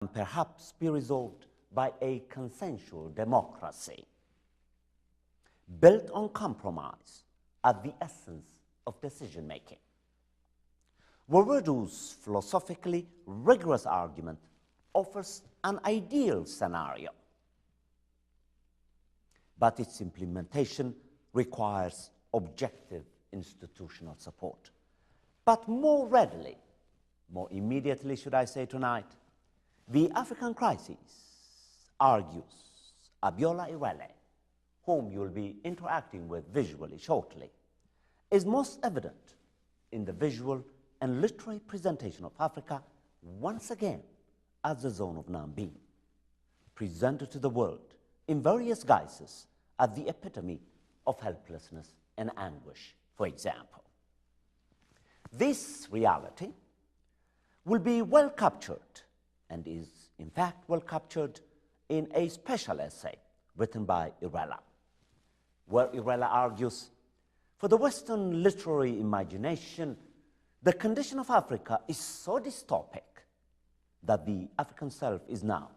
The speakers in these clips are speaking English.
and perhaps be resolved by a consensual democracy built on compromise at the essence of decision-making. Warudu's philosophically rigorous argument offers an ideal scenario, but its implementation requires objective institutional support. But more readily, more immediately, should I say tonight, the African crisis, argues Abiola Irele, whom you'll be interacting with visually shortly, is most evident in the visual and literary presentation of Africa once again as the zone of non-being, presented to the world in various guises as the epitome of helplessness and anguish, for example. This reality will be well captured, and is in fact well captured, in a special essay written by Irela, where Irela argues, for the Western literary imagination, the condition of Africa is so dystopic that the African self is now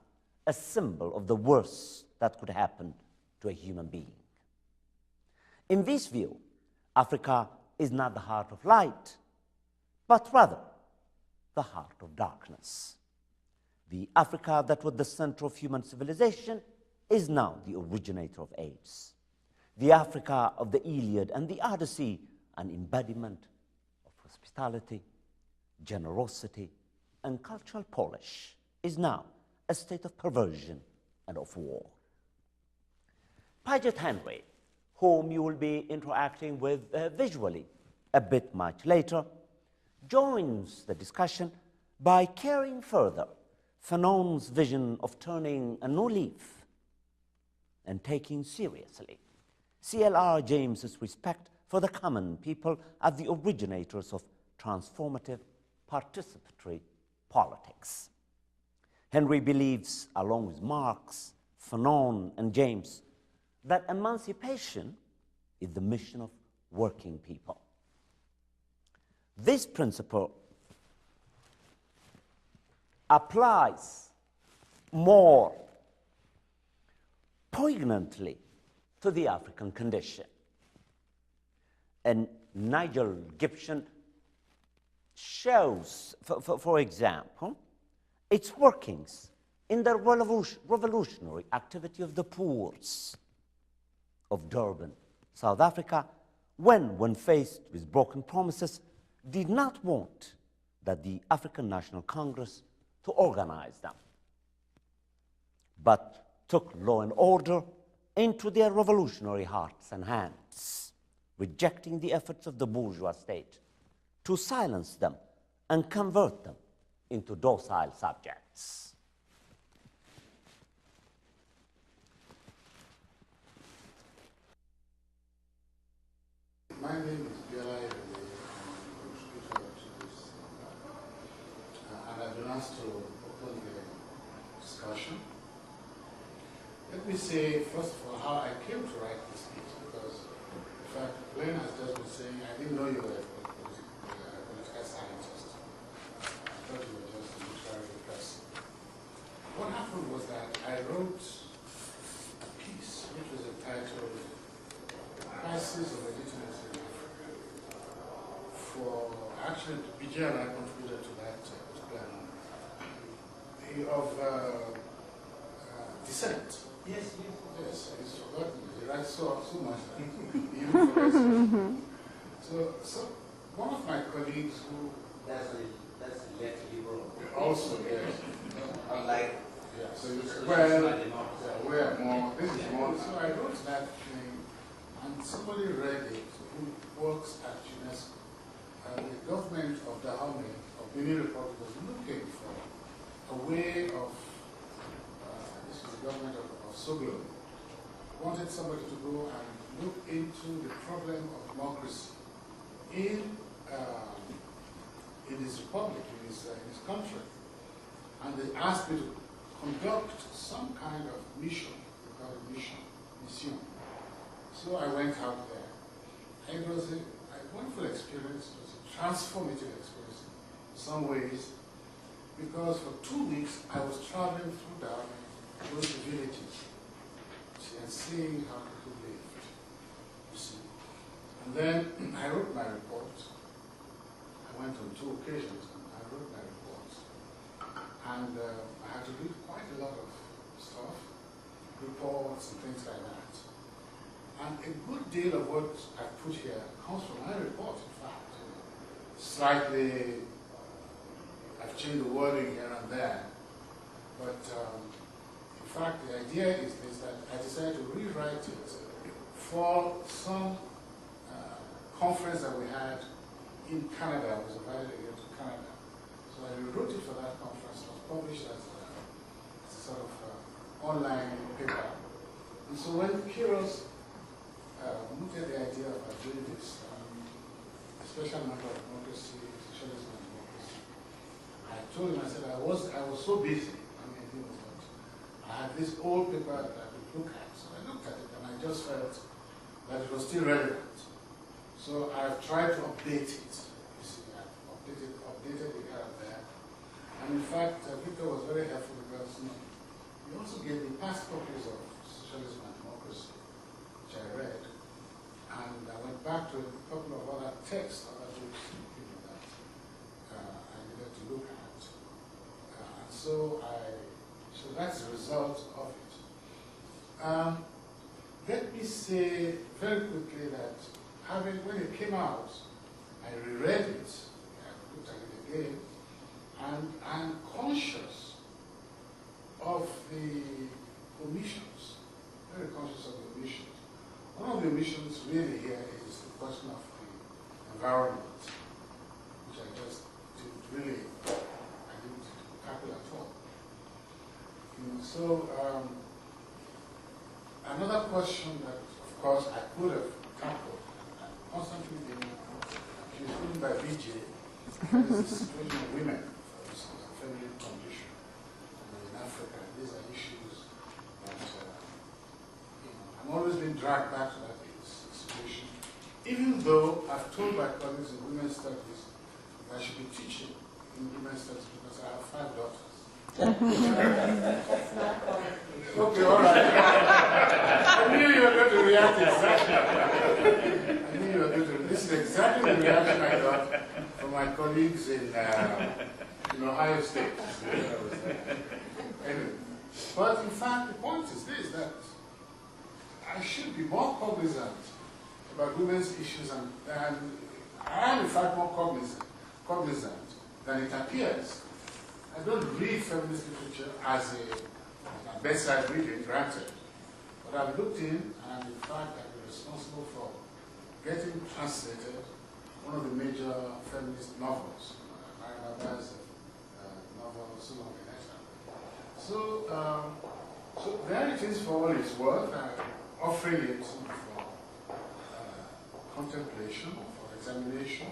a symbol of the worst that could happen to a human being. In this view, Africa is not the heart of light, but rather the heart of darkness. The Africa that was the center of human civilization is now the originator of AIDS. The Africa of the Iliad and the Odyssey, an embodiment of hospitality, generosity, and cultural polish, is now a state of perversion and of war. Paget Henry, whom you will be interacting with visually a bit much later, joins the discussion by carrying further Fanon's vision of turning a new leaf and taking seriously C.L.R. James's respect for the common people as the originators of transformative participatory politics. Henry believes, along with Marx, Fanon, and James, that emancipation is the mission of working people. This principle applies more poignantly to the African condition. And Nigel Gibson shows, for example, its workings in the revolutionary activity of the Poors of Durban, South Africa, when faced with broken promises, did not want that the African National Congress to organize them, but took law and order into their revolutionary hearts and hands, rejecting the efforts of the bourgeois state to silence them and convert them into docile subjects. My name is Abiola Irele, contributor to this, and I've been asked to open the discussion. Let me say, first of all, how I came to write this piece, because, in fact, Glenn has just been saying, I didn't know you were a political scientist. I thought you were just a literary person. What happened was that I wrote a piece which was entitled Crisis of Legitimacy in Africa. Actually, BJ and I contributed to that particular number. Of dissent. Yes, he's forgotten. He writes so much. Even for so one of my colleagues who that's left liberal. also yes. Unlike So we're more. This is more. So I wrote that thing, and somebody read it who works at UNESCO. The government of Dahomey, of Benin Republic, was looking for a way of. This is the government of Soglo, wanted somebody to go and look into the problem of democracy in his republic, in his country. And they asked me to conduct some kind of mission, we call it mission. So I went out there. It was a wonderful experience, it was a transformative experience in some ways, because for 2 weeks I was traveling through Darwin, going to villages, see, and seeing how people lived, you see. And then I wrote my report. I went on 2 occasions and I wrote my report. And I had to read quite a lot of stuff, reports and things like that. And a good deal of what I put here comes from my report, in fact. Slightly, I've changed the wording here and there. But in fact, the idea is this, that I decided to rewrite it for some conference that we had in Canada. I was invited again to Canada. So I rewrote it for that conference. It was published as a sort of online paper. And so when Kiros looked at the idea of doing this, a special number of democracy, socialism and democracy, I told him, I said, I was so busy. I mean, he was not. I had this old paper that I could look at. So I looked at it and I just felt that it was still relevant. So I've tried to update it. You see, I've updated it here and there. And in fact, Victor was very helpful because he also gave me past copies of Socialism and Democracy, which I read. And I went back to a couple of other texts, other books, that I needed to look at. And so that's the result of it. Let me say very quickly that when it came out, I reread it, I looked at it again, and I'm conscious of the omissions, very conscious of the omissions. One of the omissions really here is the question of the environment, which I just didn't tackle at all. So another question that, of course, I could have tackled, and constantly being written by BJ, is the situation of women, for instance, the feminine condition in Africa. These are issues that I'm always being dragged back to that situation, even though I've told my colleagues in women's studies that I should be teaching in women's studies because I have 5 daughters. Okay, all right. I knew you were going to react exactly. I knew you were going to. This is exactly the reaction I got from my colleagues in Ohio State. Anyway, but in fact, the point is this: that I should be more cognizant about women's issues, and I am in fact more cognizant than it appears. I don't read feminist literature as a bedside reading, granted, but I've looked in, and in fact I've been responsible for getting translated one of the major feminist novels, Mary Baba's novel, So Long and Night. So there it is for all its worth. I'm offering it for contemplation, for examination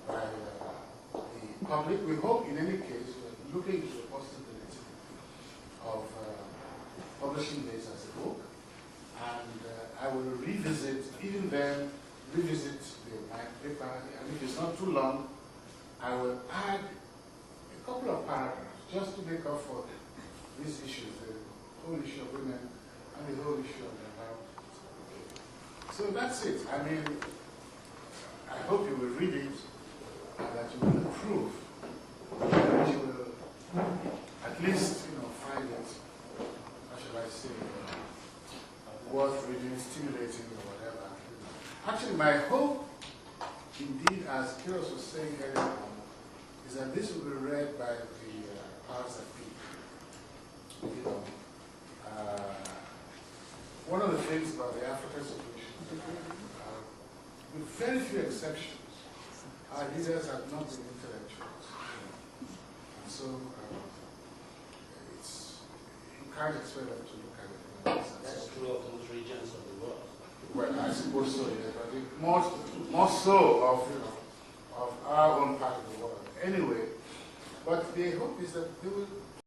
by the public. We hope, in any case, we're looking into the possibility of publishing this as a book, and I will revisit, even then, my paper, and if it's not too long, I will add a couple of paragraphs just to make up for these issues, the whole issue of women and the whole issue of the environment. So that's it. I mean, I hope you will read it and that you will approve, that you will at least, find it, how shall I say, worth reading, stimulating, or whatever. Actually, my hope, indeed, as Kiros was saying earlier on, is that this will be read by the powers that be. One of the things about the African situation, with very few exceptions, our leaders have not been intellectuals. And so you can't expect them to look at it. That's true of most regions of the world. Well, I suppose so, yes, but more so of our own part of the world. Anyway, but the hope is that they will